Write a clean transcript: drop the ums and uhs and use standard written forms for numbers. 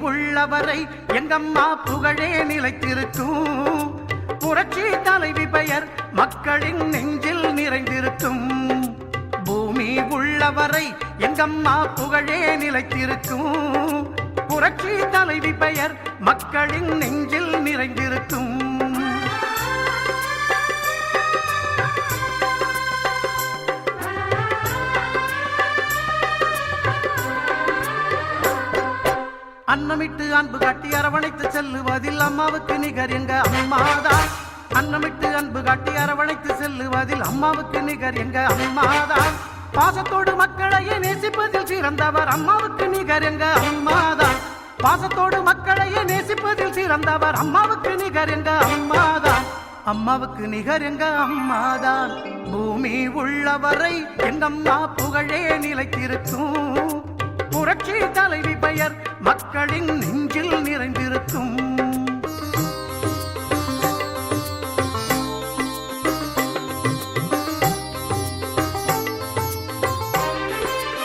உள்ளவரை எங்கம்மா புகழே நிலைத்திருக்கும். புரட்சி தலைவி பெயர் மக்களின் நெஞ்சில் நிறைந்திருக்கும். பூமி உள்ளவரை எங்கம்மா புகழே நிலைத்திருக்கும். புரட்சி தலைவி பெயர் மக்களின் நெஞ்சில் நிறைந்திருக்கும். அன்னமிட்டு அன்பு காட்டி அரவணைத்து செல்லுவதில் அம்மாவுக்கு நிகர் எங்க அம்மாதான். அன்னமிட்டு அன்பு காட்டி அரவணைத்து செல்லுவதில் அம்மாவுக்கு நிகர் எங்க அம்மாதான். பாசத்தோடு மக்களையே நேசிப்பதில் சிறந்தவர் அம்மாவுக்கு நிகர் எங்க அம்மாதான். பாசத்தோடு மக்களையே நேசிப்பதில் சிறந்தவர் அம்மாவுக்கு நிகர் எங்க அம்மாதான். அம்மாவுக்கு நிகர் எங்க அம்மாதான். பூமி உள்ளவரை எங்கம்மா புகழே நிலைத்திருக்கும். புரட்சி தலைவி பெயர் மக்களின் நெஞ்சில் நிறைந்திருக்கும்.